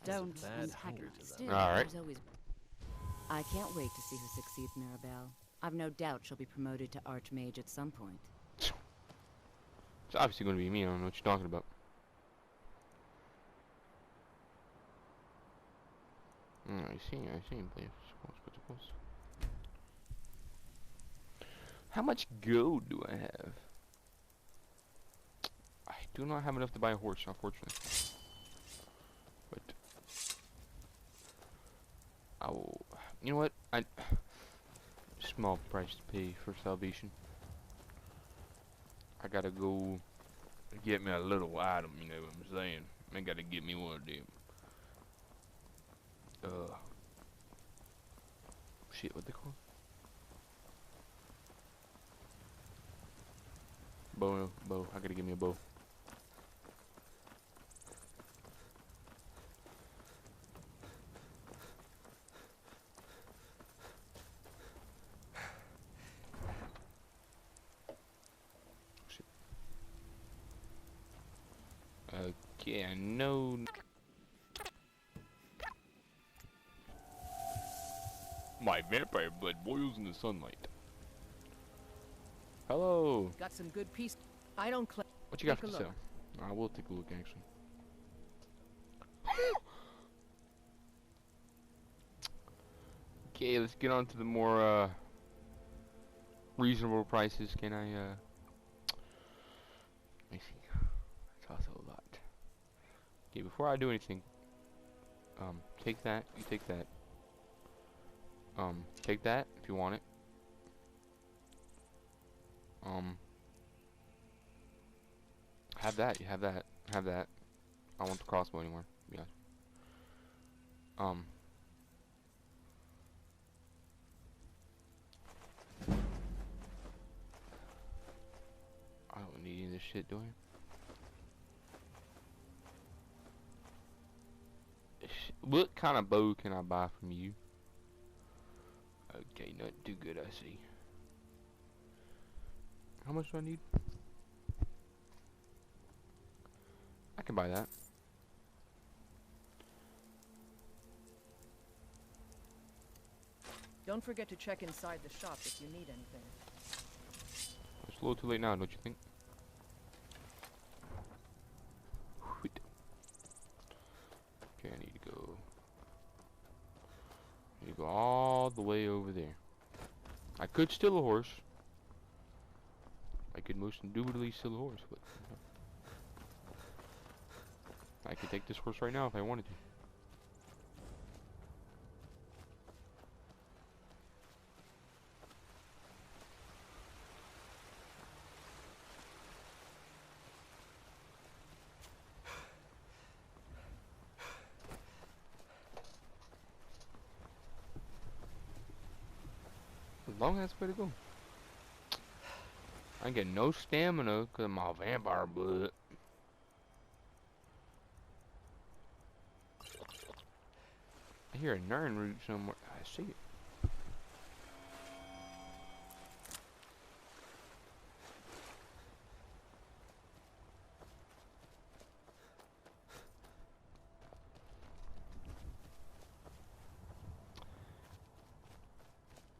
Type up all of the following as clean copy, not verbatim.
Don't bad unpack hunger it. to them. Still, All right. there's always... I can't wait to see who succeeds Mirabelle. I've no doubt she'll be promoted to Archmage at some point. It's obviously going to be me. I don't know what you're talking about. I see, please. Suppose. How much gold do I have? I do not have enough to buy a horse, unfortunately. But I will. You know what? Small price to pay for salvation. I gotta go get me a little item. You know what I'm saying? I gotta get me one of them. Shit, what they call? Bow. I gotta give me a bow. Shit. Okay, I know. My vampire blood boils in the sunlight. Hello. Got some good piece. I don't claim. What you got Take for a sale? I will take a look, actually. Okay, let's get on to the more reasonable prices. Can I let me see. That's also a lot. Okay, before I do anything, take that. You take that. Take that if you want it. Have that. You have that. Have that. I don't want the crossbow anymore. Yeah. I don't need any of this shit, do I? What kind of bow can I buy from you? Okay, not too good, I see. How much do I need? I can buy that. Don't forget to check inside the shop if you need anything. It's a little too late now, don't you think? Wheat. Okay, I need to go. I need to go all the way over there. I could steal a horse. I could most indubitably steal a horse, but I could take this horse right now if I wanted to. Long ass way to go. I get no stamina because of my vampire blood. I hear a Nern root somewhere. I see it.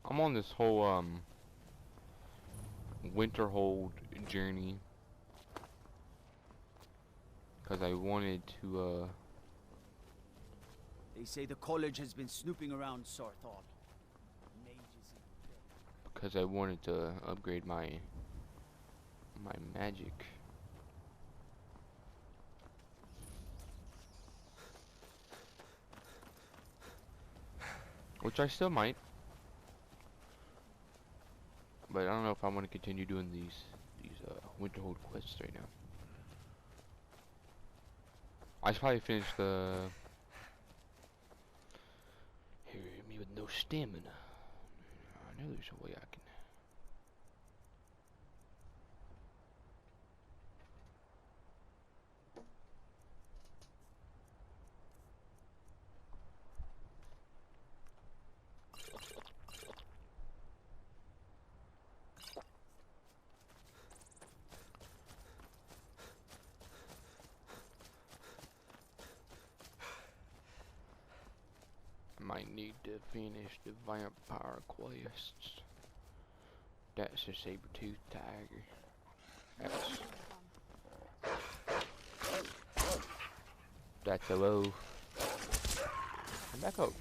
I'm on this whole Winterhold journey because I wanted to They say the college has been snooping around Sarthal. Mages because I wanted to upgrade my magic. Which I still might. But I don't know if I want to continue doing these Winterhold quests right now. I should probably finish the Here, me with no stamina. I know there's a way I can. Might need to finish the vampire quests. That's a saber-toothed tiger. That's a wolf. Come back up.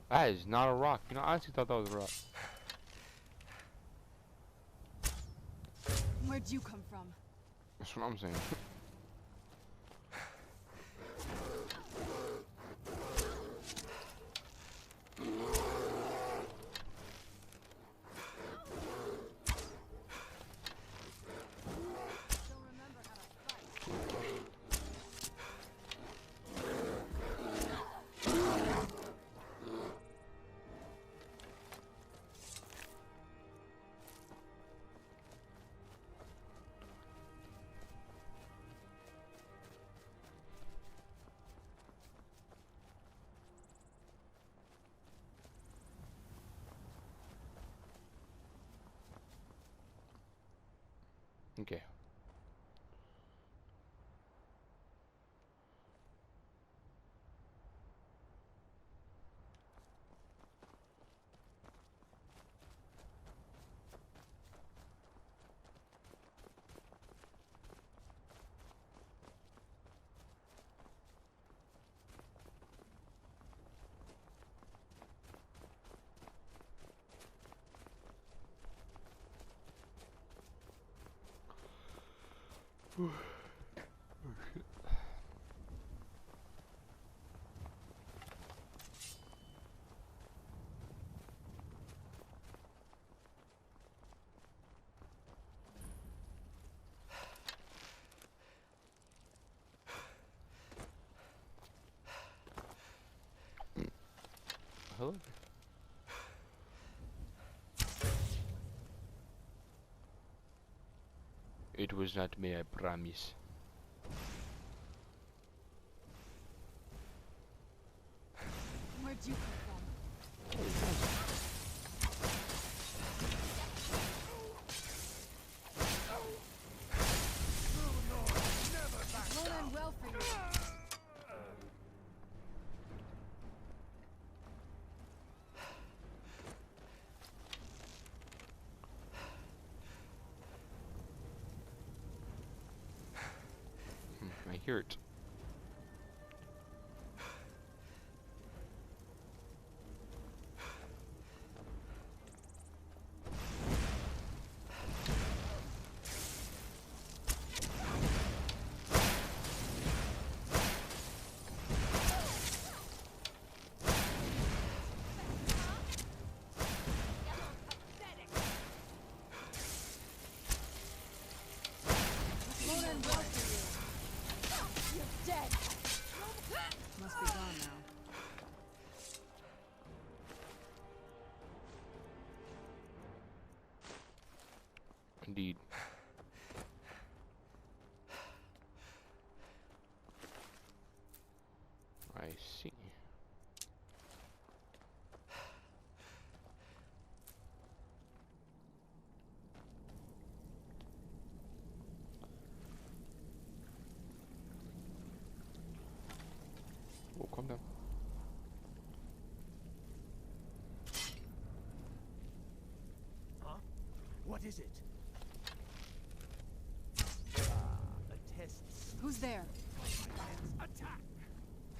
That is not a rock. You know, I honestly thought that was a rock. Where'd you come from? That's what I'm saying. Don't remember how to fight. Okay. Hello. It was not me, I promise. Where'd you come from? It won't end well for you. I hear it. It won't end well for you. You're dead. Must be gone now. Indeed. I see. Oh, calm down. Huh? What is it? A test. Who's there? Attack!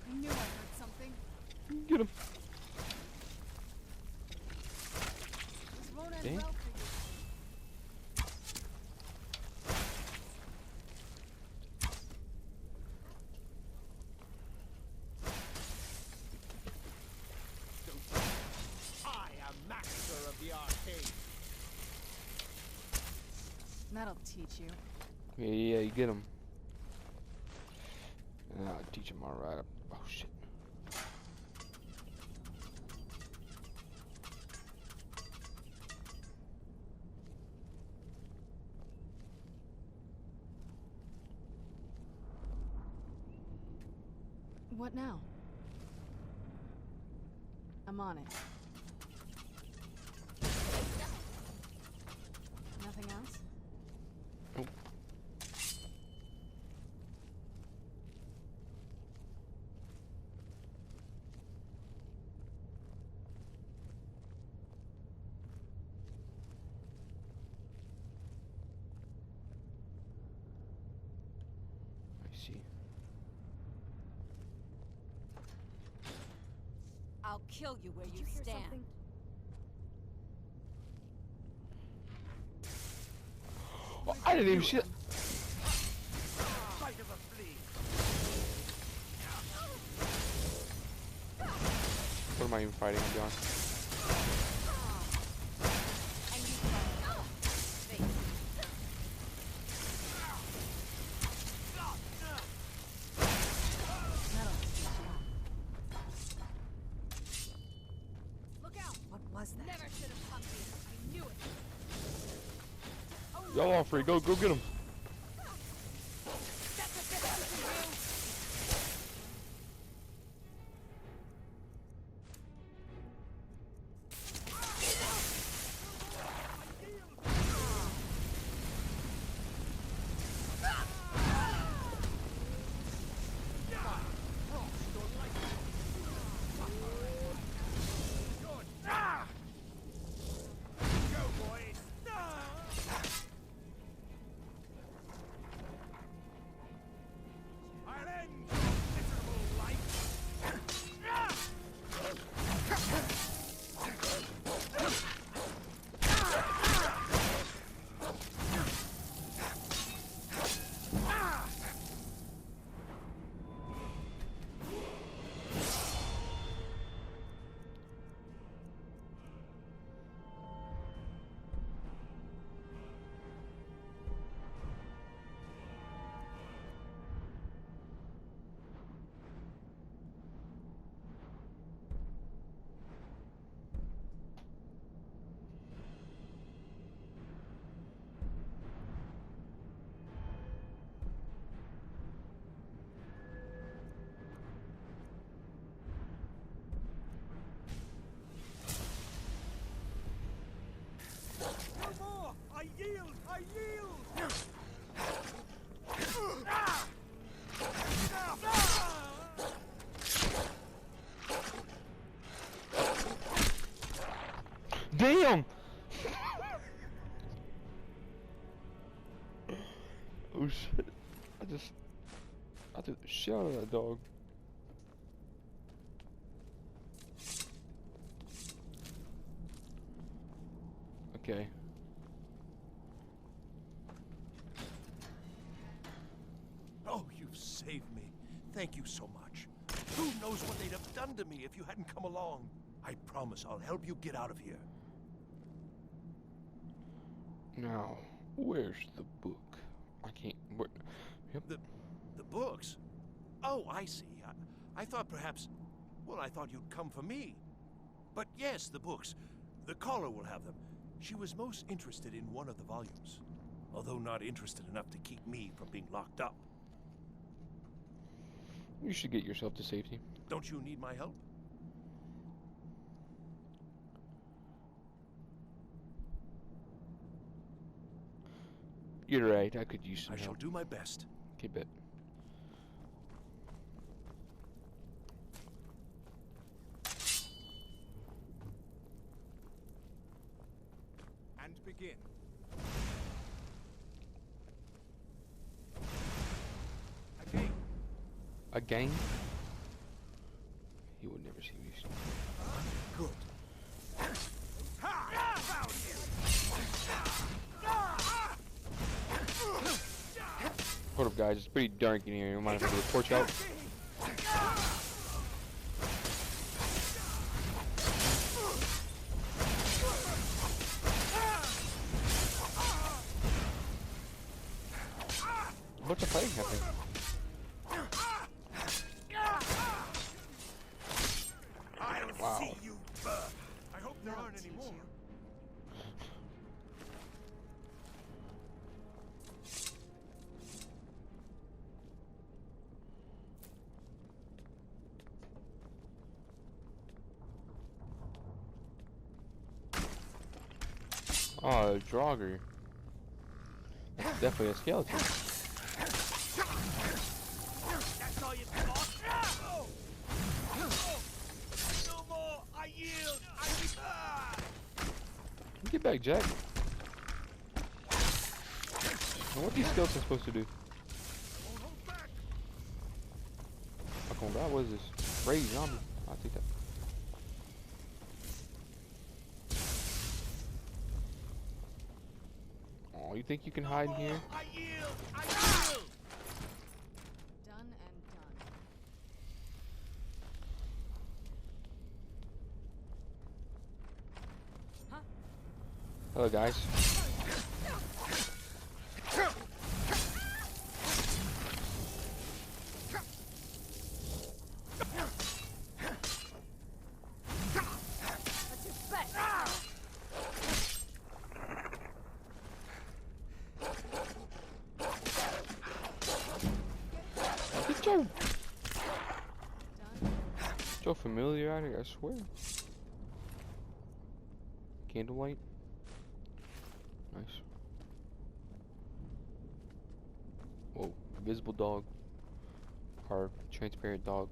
I knew I heard something. Get him. This won't end Okay. well for you. I am master of the arcane. That'll teach you. Yeah, you get him. And I'll teach him alright. Oh shit. What now? I'm on it. Nothing else? Nope. kill you where you hear stand. something? Oh, I didn't even shit. Bite of a flea. What am I even fighting, John? And you face. Look out! What was that? Never should have come here. I knew it. Y'all all free. Go get him. That's a bit better than you. Go, boys. I'll end your miserable life. No more! I yield! I yield! Damn! Oh shit. I threw the shit out of that dog. Okay. Oh, you've saved me. Thank you so much. Who knows what they'd have done to me if you hadn't come along? I promise I'll help you get out of here. Now, where's the book? I can't. Where? Yep. The books? Oh, I see. I thought perhaps... Well, I thought you'd come for me. But yes, the books. The caller will have them. She was most interested in one of the volumes, although not interested enough to keep me from being locked up. You should get yourself to safety. Don't you need my help? You're right. I could use some I shall help. do my best. Okay, bet. And begin. Again. Again? He would never see me. Good. Ha! Found you! Hold up, guys. It's pretty dark in here. You mind if I get the torch out? What's the fighting happening? I'll Wow. see you burn. I hope there aren't any more. Oh, a Draugr. That's definitely a skeleton. That's all you've got? No more! I yield! Get back, Jack. Now, what are these skeletons supposed to do? Hold back! Fuck on, God, what is this? Raid zombie. I'll take that. you think you can hide in here? I yield! I yield! Done and done. Hello, guys. That's your bet. Get your, Done. your familiarity, I swear. Candlelight. Nice. Whoa, invisible dog. Or transparent dog.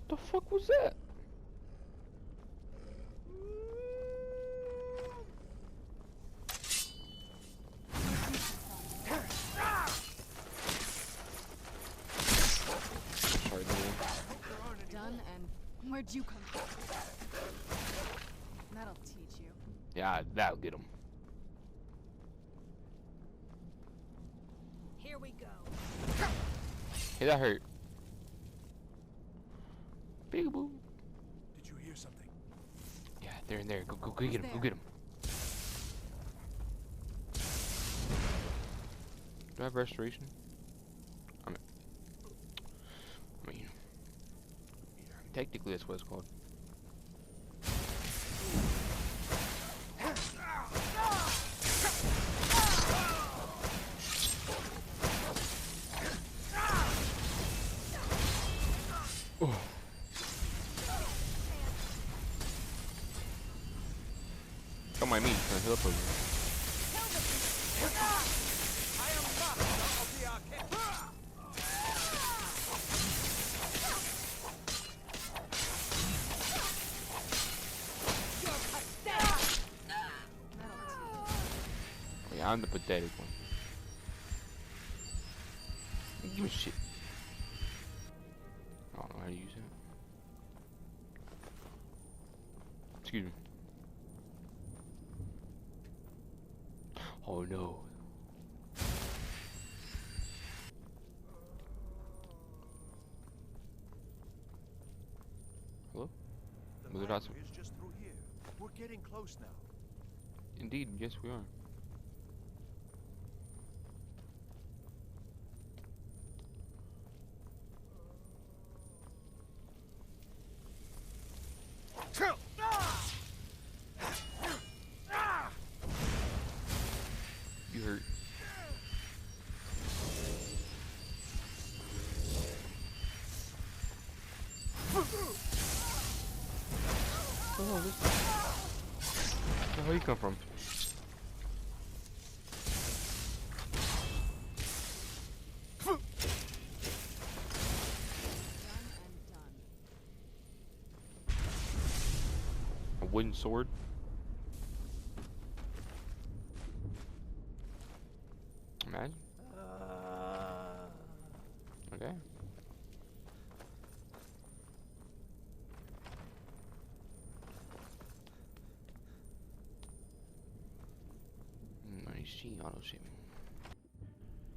The fuck was that? Sorry, man. Done and where'd you come from? That'll teach you. Yeah, that'll get him. Here we go. Hey, that hurt. Big boo. Did you hear something? Yeah, they're in there. Go get him. Go get him. Do I have restoration? I mean, technically that's what it's called. Oh. Don't mind me, trying to heal up over here. I am master of the arcane. Oh, yeah, I'm the pathetic one. Give me shit. I don't know how to use it. Excuse me. Oh no. Hello? The Was it ladder awesome? is just through here. We're getting close now. Indeed, yes we are. You hurt. Oh, where you come from? Done and done. A wooden sword? Imagine. Okay. I see auto saving.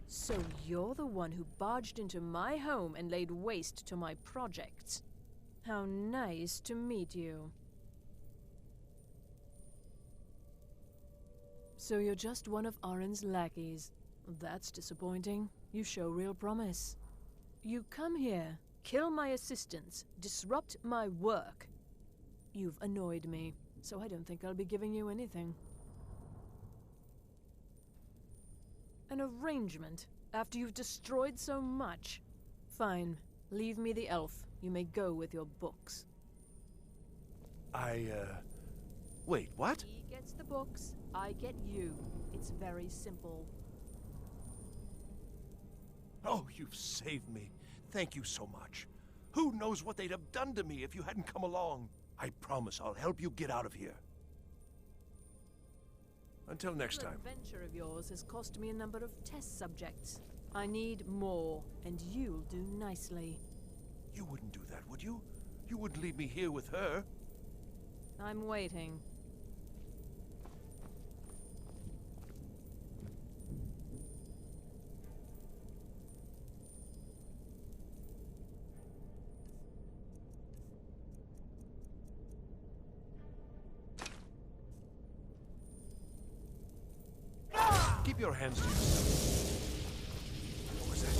So you're the one who barged into my home and laid waste to my projects. How nice to meet you. So you're just one of Arin's lackeys. That's disappointing. You show real promise. You come here, kill my assistants, disrupt my work. You've annoyed me, so I don't think I'll be giving you anything. An arrangement after you've destroyed so much. Fine, leave me the elf. You may go with your books. Wait, what? He gets the books, I get you. It's very simple. Oh, you've saved me. Thank you so much. Who knows what they'd have done to me if you hadn't come along? I promise I'll help you get out of here. Until next This time. adventure of yours has cost me a number of test subjects. I need more, and you'll do nicely. You wouldn't do that, would you? You wouldn't leave me here with her. I'm waiting. Keep your hands to yourself. What was that?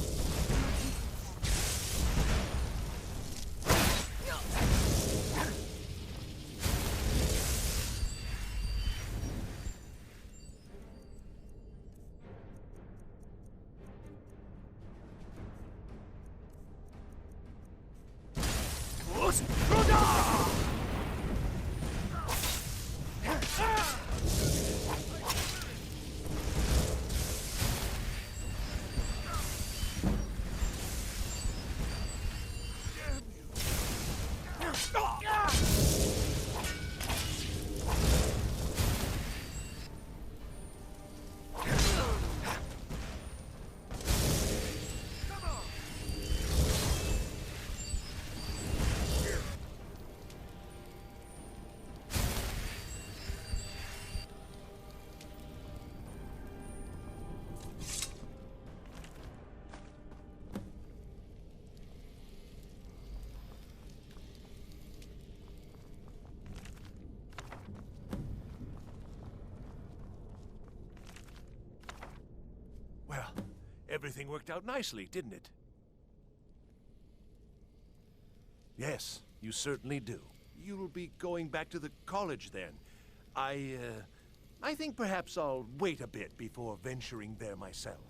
Well, everything worked out nicely, didn't it? Yes, you certainly do. You'll be going back to the college then. I think perhaps I'll wait a bit before venturing there myself.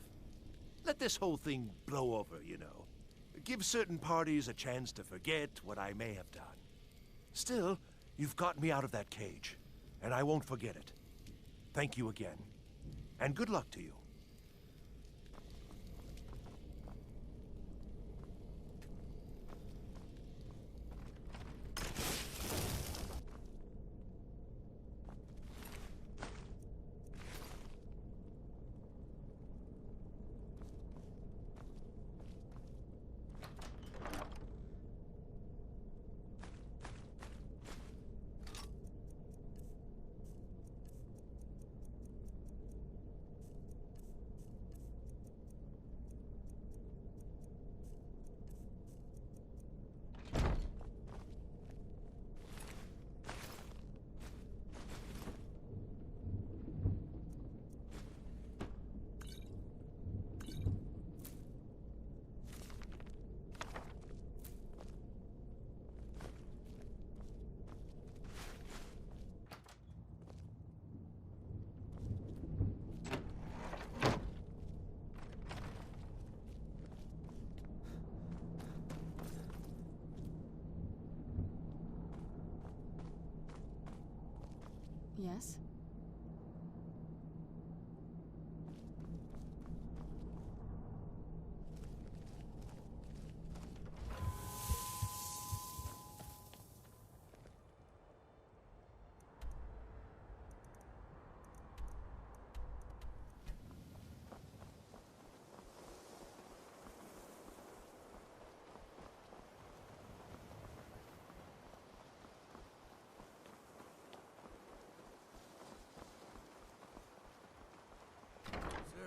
Let this whole thing blow over, you know. Give certain parties a chance to forget what I may have done. Still, you've got me out of that cage, and I won't forget it. Thank you again, and good luck to you. Yes?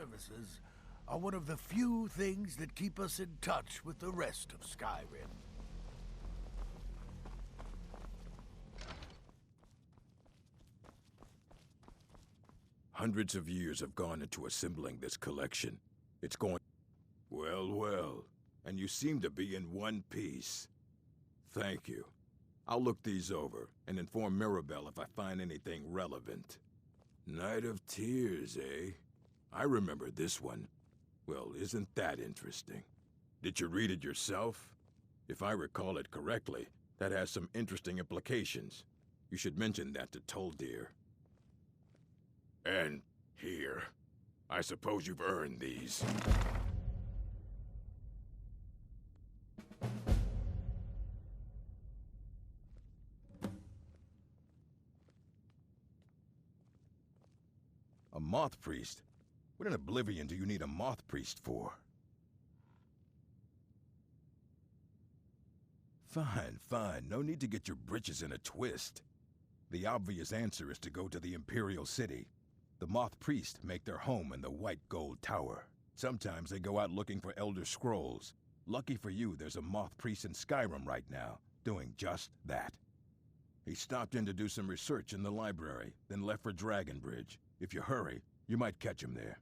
Services are one of the few things that keep us in touch with the rest of Skyrim. Hundreds of years have gone into assembling this collection. It's going... Well, well. And you seem to be in one piece. Thank you. I'll look these over and inform Mirabelle if I find anything relevant. Night of Tears, eh? I remember this one. Well, isn't that interesting? Did you read it yourself? If I recall it correctly, that has some interesting implications. You should mention that to Toldir. And here. I suppose you've earned these. A moth priest? What in Oblivion do you need a moth priest for? Fine, fine. No need to get your britches in a twist. The obvious answer is to go to the Imperial City. The moth priests make their home in the White Gold Tower. Sometimes they go out looking for Elder Scrolls. Lucky for you, there's a moth priest in Skyrim right now, doing just that. He stopped in to do some research in the library, then left for Dragonbridge. If you hurry, you might catch him there.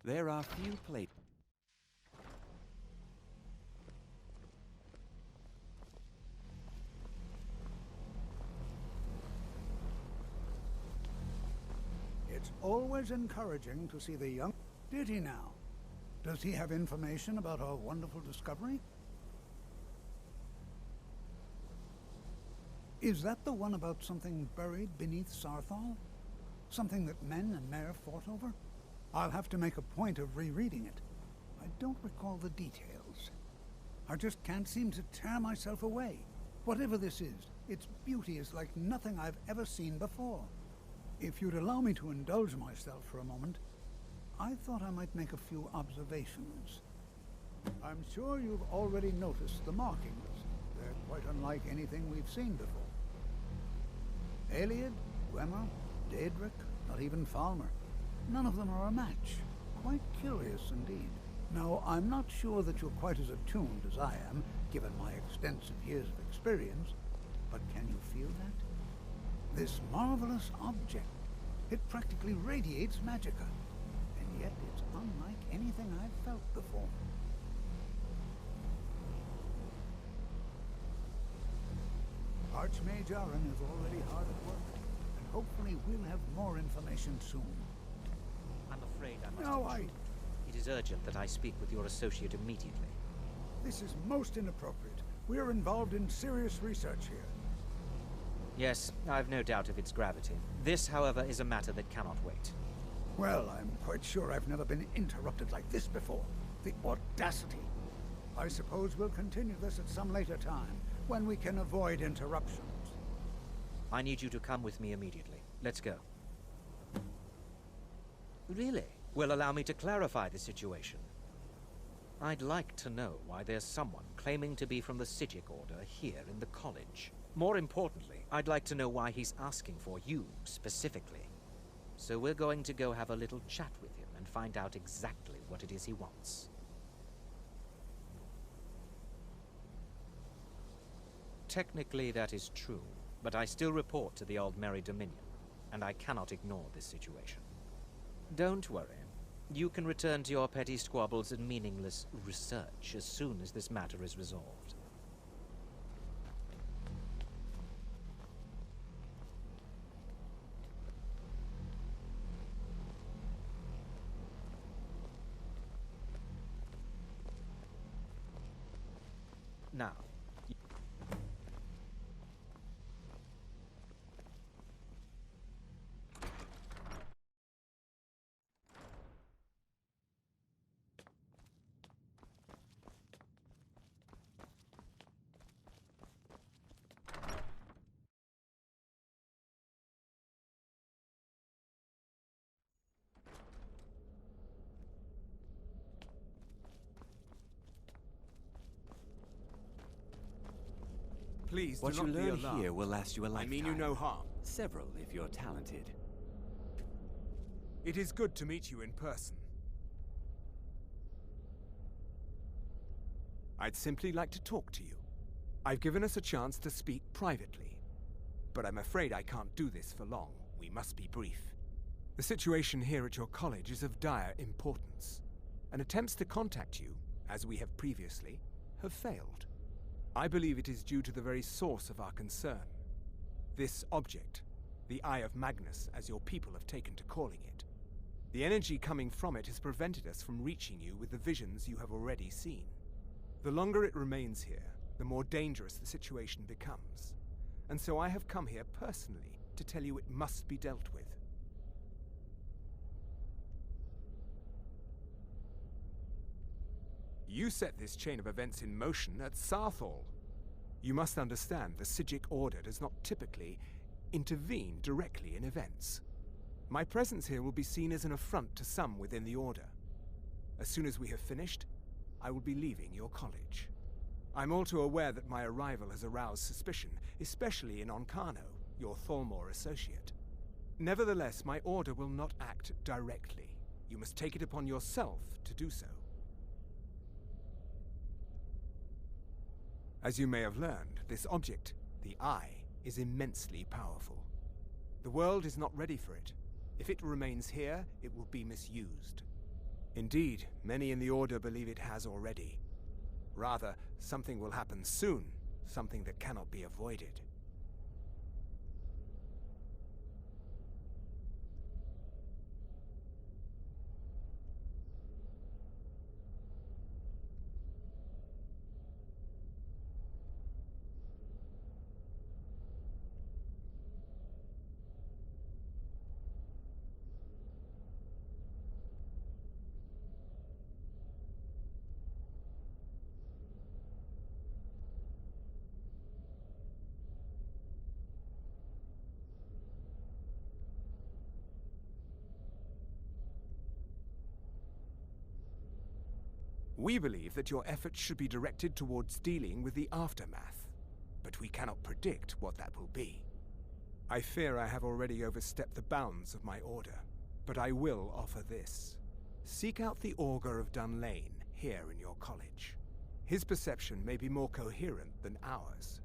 There are few places. It's always encouraging to see the young... Did he now? Does he have information about our wonderful discovery? Is that the one about something buried beneath Sarthal? Something that men and Mare fought over? I'll have to make a point of rereading it. I don't recall the details. I just can't seem to tear myself away. Whatever this is, its beauty is like nothing I've ever seen before. If you'd allow me to indulge myself for a moment, I thought I might make a few observations. I'm sure you've already noticed the markings. They're quite unlike anything we've seen before. Eliad, Gwemmer, Daedric, not even Falmer. None of them are a match. Quite curious indeed. Now, I'm not sure that you're quite as attuned as I am, given my extensive years of experience, but can you feel that? This marvelous object, it practically radiates magicka, and yet it's unlike anything I've felt before. Archmage Aaron is already hard at work, and hopefully we'll have more information soon. I'm afraid I must No, intrude. It is urgent that I speak with your associate immediately. This is most inappropriate. We are involved in serious research here. Yes, I've no doubt of its gravity. This, however, is a matter that cannot wait. Well, I'm quite sure I've never been interrupted like this before. The audacity. I suppose we'll continue this at some later time, when we can avoid interruptions. I need you to come with me immediately. Let's go. Really? Well, allow me to clarify the situation. I'd like to know why there's someone claiming to be from the Psijic Order here in the college. More importantly, I'd like to know why he's asking for you, specifically. So we're going to go have a little chat with him and find out exactly what it is he wants. Technically, that is true, but I still report to the Aldmeri Dominion, and I cannot ignore this situation. Don't worry. You can return to your petty squabbles and meaningless research as soon as this matter is resolved. Now, Please, what do you not be learn alarmed. here will last you a lifetime. I mean you no harm. Several, if you're talented. It is good to meet you in person. I'd simply like to talk to you. I've given us a chance to speak privately, but I'm afraid I can't do this for long. We must be brief. The situation here at your college is of dire importance, and attempts to contact you, as we have previously, have failed. I believe it is due to the very source of our concern. This object, the Eye of Magnus, as your people have taken to calling it. The energy coming from it has prevented us from reaching you with the visions you have already seen. The longer it remains here, the more dangerous the situation becomes. And so I have come here personally to tell you it must be dealt with. You set this chain of events in motion at Sarthal. You must understand the Psijic Order does not typically intervene directly in events. My presence here will be seen as an affront to some within the Order. As soon as we have finished, I will be leaving your college. I'm all too aware that my arrival has aroused suspicion, especially in Onkano, your Thalmor associate. Nevertheless, my Order will not act directly. You must take it upon yourself to do so. As you may have learned, this object, the Eye, is immensely powerful. The world is not ready for it. If it remains here, it will be misused. Indeed, many in the Order believe it has already. Rather, something will happen soon, something that cannot be avoided. We believe that your efforts should be directed towards dealing with the aftermath, but we cannot predict what that will be. I fear I have already overstepped the bounds of my order, but I will offer this. Seek out the Augur of Dunlane here in your college. His perception may be more coherent than ours.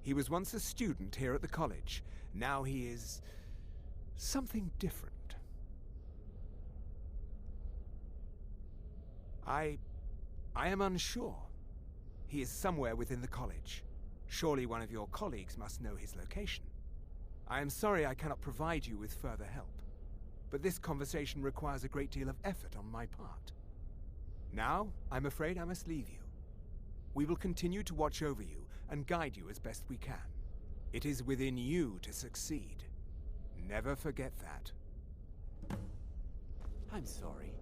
He was once a student here at the college. Now he is something different. I am unsure. He is somewhere within the college. Surely one of your colleagues must know his location. I am sorry I cannot provide you with further help, but this conversation requires a great deal of effort on my part. Now, I'm afraid I must leave you. We will continue to watch over you and guide you as best we can. It is within you to succeed. Never forget that. I'm sorry.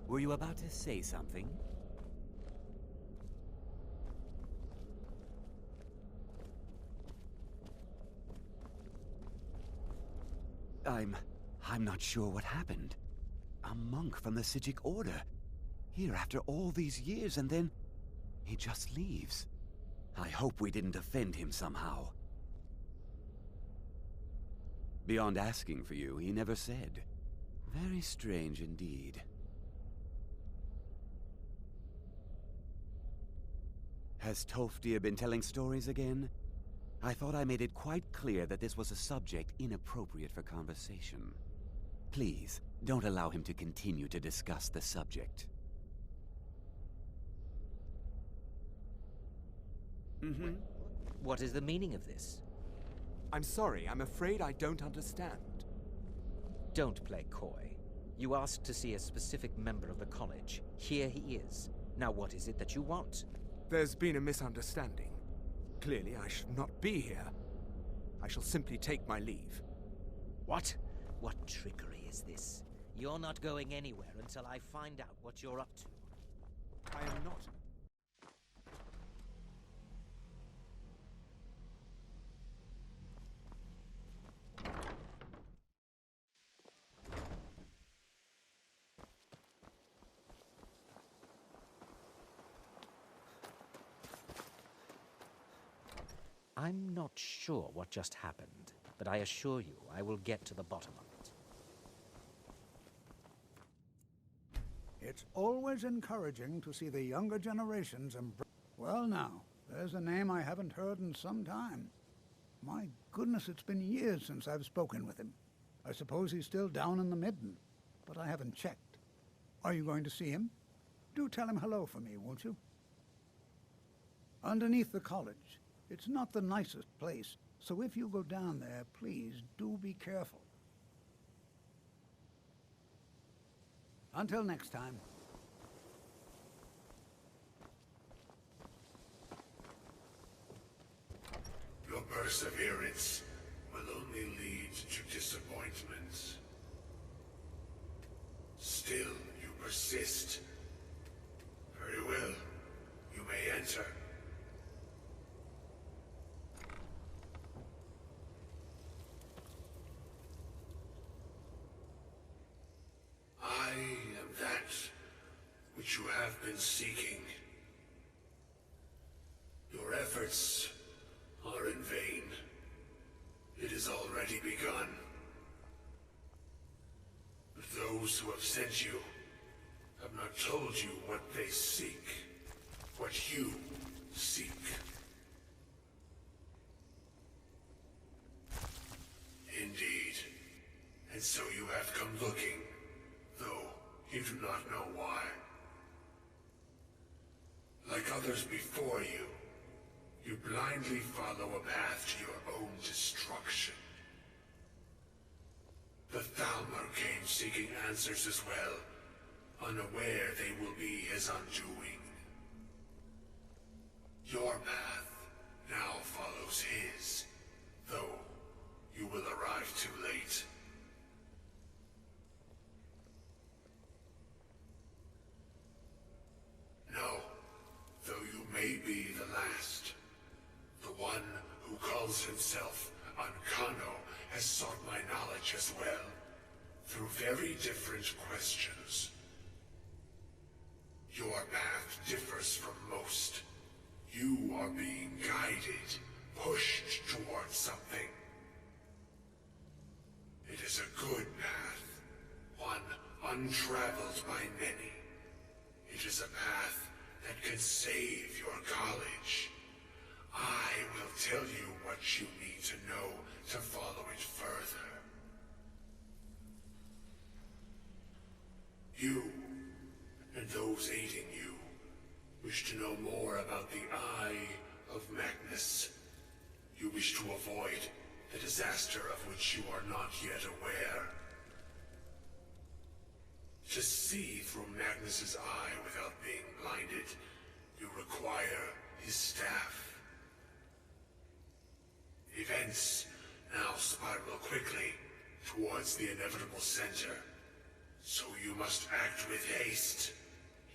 Were you about to say something? I'm not sure what happened. A monk from the Sijic Order. Here after all these years, and then he just leaves. I hope we didn't offend him somehow. Beyond asking for you, he never said. Very strange indeed. Has Toftir been telling stories again? I thought I made it quite clear that this was a subject inappropriate for conversation. Please, don't allow him to continue to discuss the subject. What is the meaning of this? I'm sorry, I'm afraid I don't understand. Don't play coy. You asked to see a specific member of the college. Here he is. Now what is it that you want? There's been a misunderstanding. Clearly, I should not be here. I shall simply take my leave. What? What trickery is this? You're not going anywhere until I find out what you're up to. I am not. I'm not sure what just happened, but I assure you I will get to the bottom of it. It's always encouraging to see the younger generations embrace. Well now, there's a name I haven't heard in some time. My goodness, it's been years since I've spoken with him. I suppose he's still down in the Midden, but I haven't checked. Are you going to see him? Do tell him hello for me, won't you? Underneath the college. It's not the nicest place, so if you go down there, please do be careful. Until next time. Your perseverance will only lead to disappointments. Still, you persist. Very well. You may enter. I am that which you have been seeking. Your efforts are in vain. Those who have sent you have not told you what they seek, what you seek. Indeed. And so you have come looking, though you do not know why. Like others before you, you blindly follow a path to your own destruction. The Thalmor came seeking answers as well, unaware they will be his undoing. Your path now follows his, though you will arrive too late. No, though you may be the last, the one who calls himself Ancano has sought my knowledge as well, through very different questions. Your path differs from most. You are being guided, pushed towards something. It is a good path, one untraveled by many. It is a path that can save your college. I will tell you what you need to know to follow it further. You, and those aiding you, wish to know more about the Eye of Magnus. You wish to avoid the disaster of which you are not yet aware. To see through Magnus's eye without being blinded, you require his staff. Events now spiral quickly towards the inevitable center, so you must act with haste.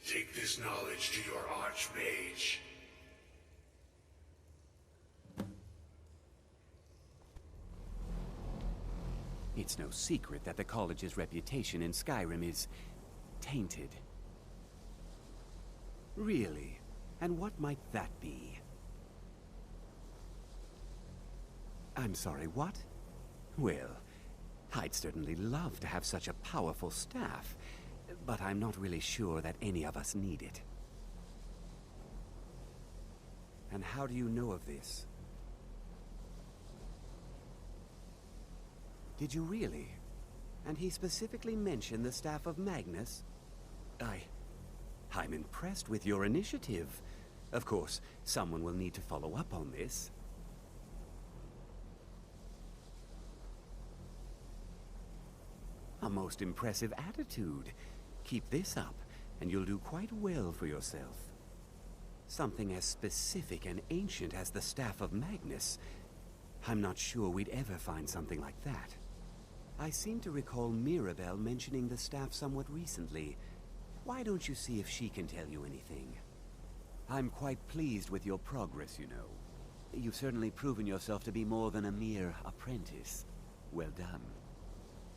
Take this knowledge to your Archmage. It's no secret that the college's reputation in Skyrim is tainted. Really? And what might that be? I'm sorry, what? Well, I'd certainly love to have such a powerful staff, but I'm not really sure that any of us need it. And how do you know of this? Did you really? And he specifically mentioned the staff of Magnus? I'm impressed with your initiative. Of course, someone will need to follow up on this. A most impressive attitude. Keep this up, and you'll do quite well for yourself. Something as specific and ancient as the Staff of Magnus. I'm not sure we'd ever find something like that. I seem to recall Mirabelle mentioning the staff somewhat recently. Why don't you see if she can tell you anything? I'm quite pleased with your progress, you know. You've certainly proven yourself to be more than a mere apprentice. Well done.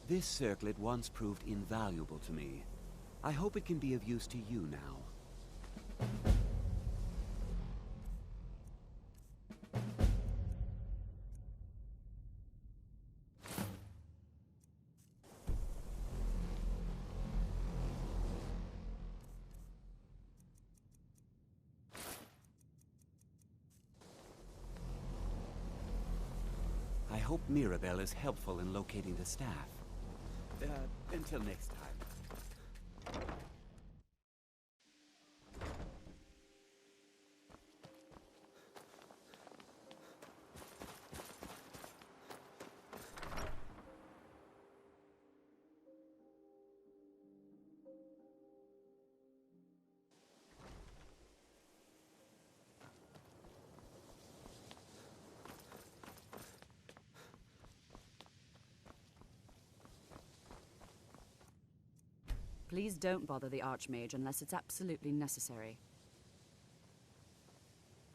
This circlet once proved invaluable to me. I hope it can be of use to you now. I hope Mirabelle is helpful in locating the staff. Until next time. Please don't bother the Archmage unless it's absolutely necessary.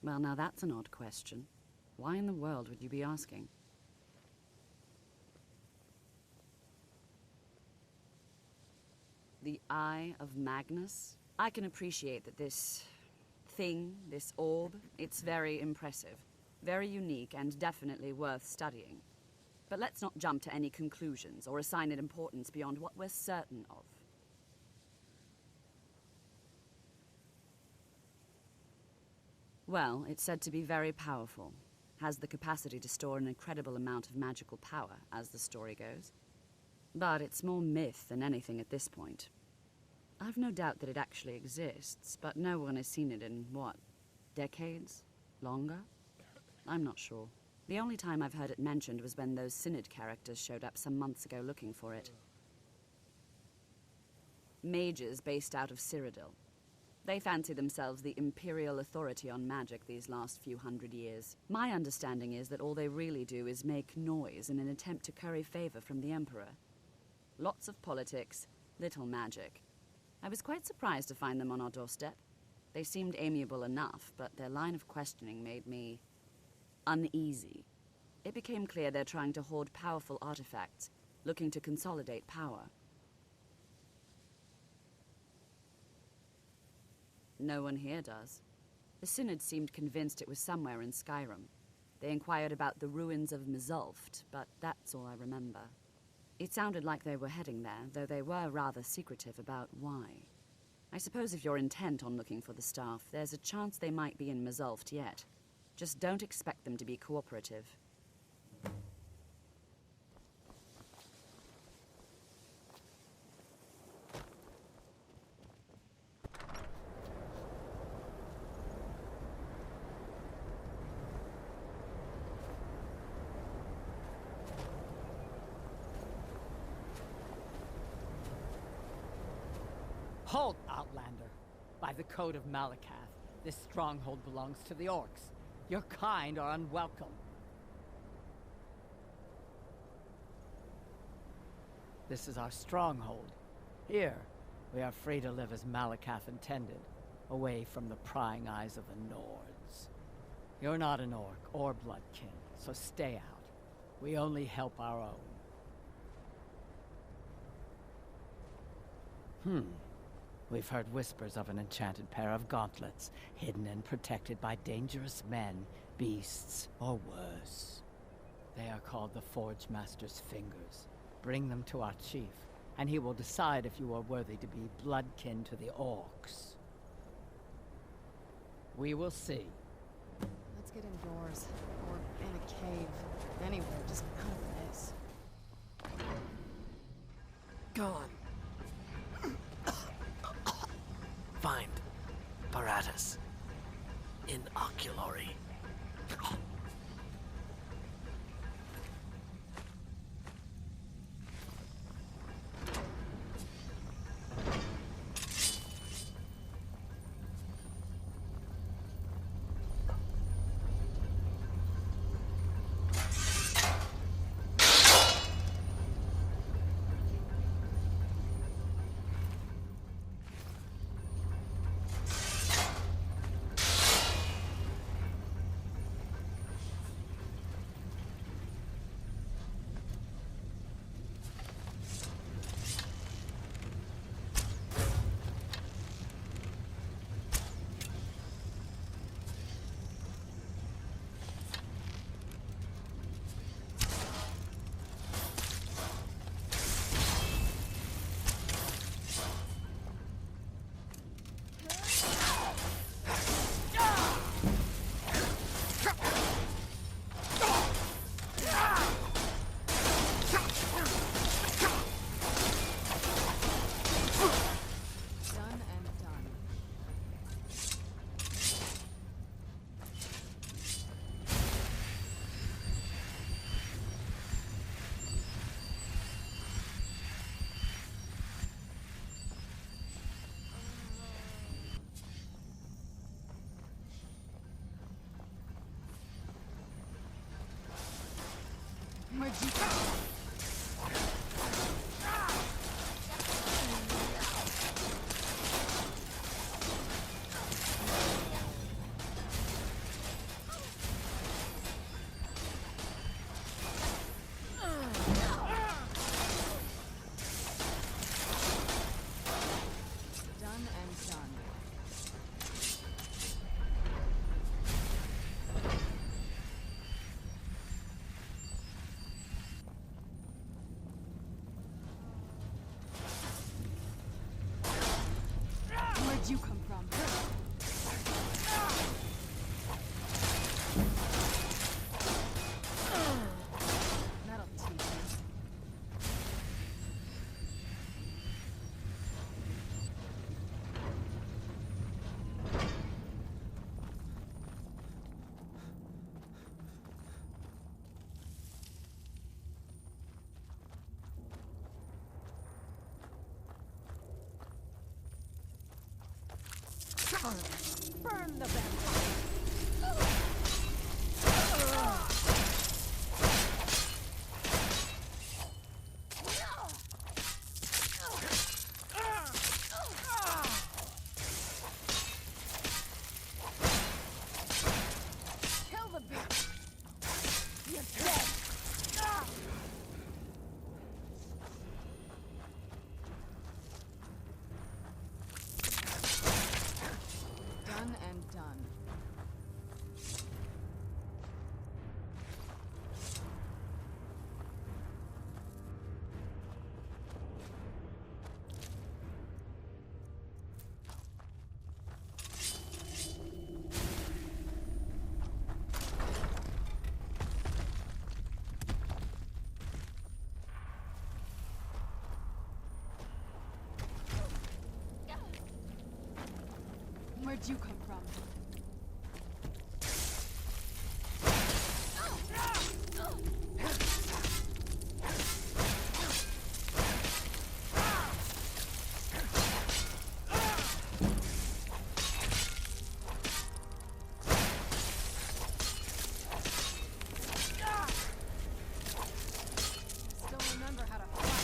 Well, now that's an odd question. Why in the world would you be asking? The Eye of Magnus? I can appreciate that this thing, this orb, it's very impressive. Very unique and definitely worth studying. But let's not jump to any conclusions or assign it importance beyond what we're certain of. Well, it's said to be very powerful. Has the capacity to store an incredible amount of magical power, as the story goes. But it's more myth than anything at this point. I've no doubt that it actually exists, but no one has seen it in, what, decades? Longer? I'm not sure. The only time I've heard it mentioned was when those Synod characters showed up some months ago looking for it. Mages based out of Cyrodiil. They fancy themselves the imperial authority on magic these last few hundred years. My understanding is that all they really do is make noise in an attempt to curry favor from the Emperor. Lots of politics, little magic. I was quite surprised to find them on our doorstep. They seemed amiable enough, but their line of questioning made me uneasy. It became clear they're trying to hoard powerful artifacts, looking to consolidate power. No one here does. The Synod seemed convinced it was somewhere in Skyrim. They inquired about the ruins of Mzulft, but that's all I remember. It sounded like they were heading there, though they were rather secretive about why. I suppose if you're intent on looking for the staff, there's a chance they might be in Mzulft yet. Just don't expect them to be cooperative. Halt, Outlander! By the Code of Malakath, this stronghold belongs to the Orcs. Your kind are unwelcome. This is our stronghold. Here, we are free to live as Malakath intended, away from the prying eyes of the Nords. You're not an Orc or Bloodkin, so stay out. We only help our own. We've heard whispers of an enchanted pair of gauntlets, hidden and protected by dangerous men, beasts, or worse. They are called the Forge Master's Fingers. Bring them to our chief, and he will decide if you are worthy to be bloodkin to the Orcs. We will see. Let's get indoors, or in a cave. Anywhere, just out of this. Gone. Find Paratus in Oculory. Burn the vampire! Kill the beast! You're dead! Done and done. Where'd you come from? Still remember how to fight.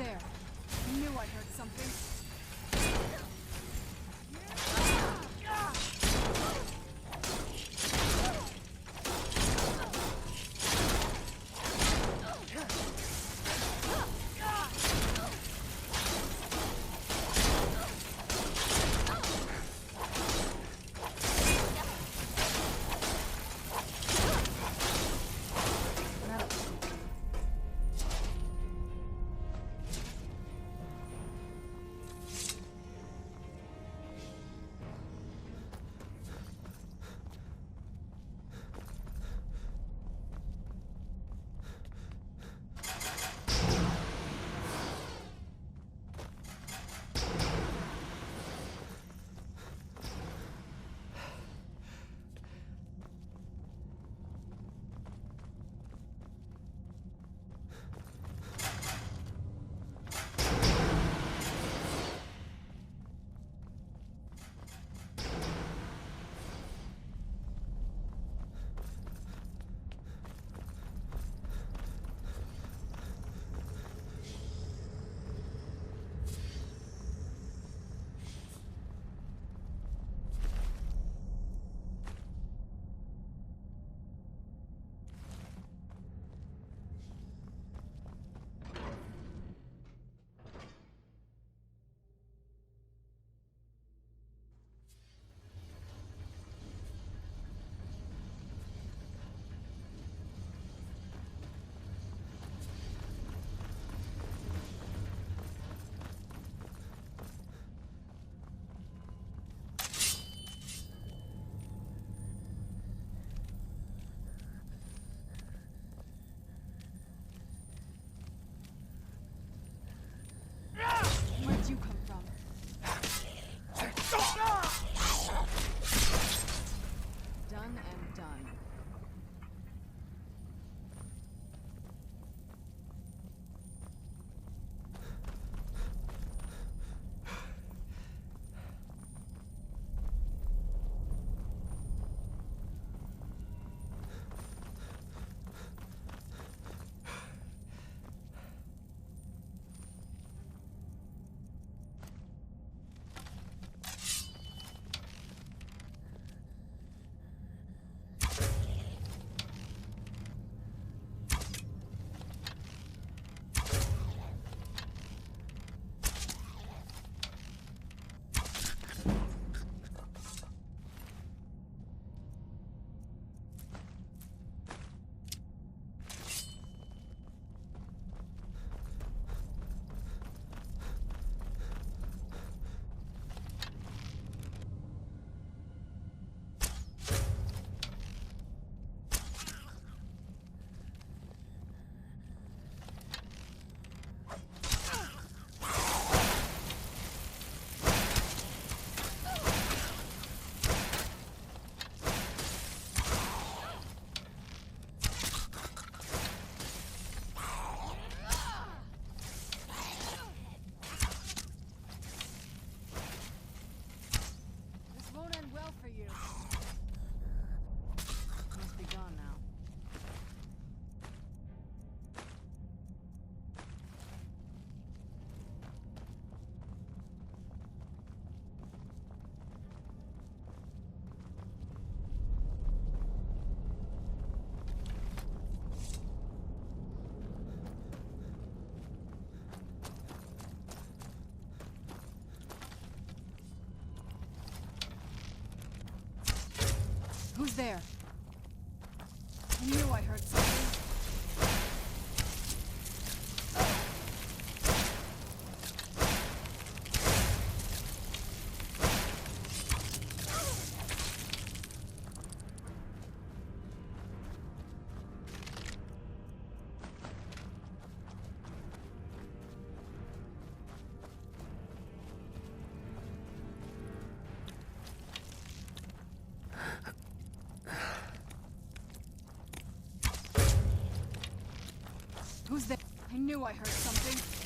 there? I knew I heard something. Where'd you come from? Done and done. Who's there? I knew I heard something. Who's there? I knew I heard something.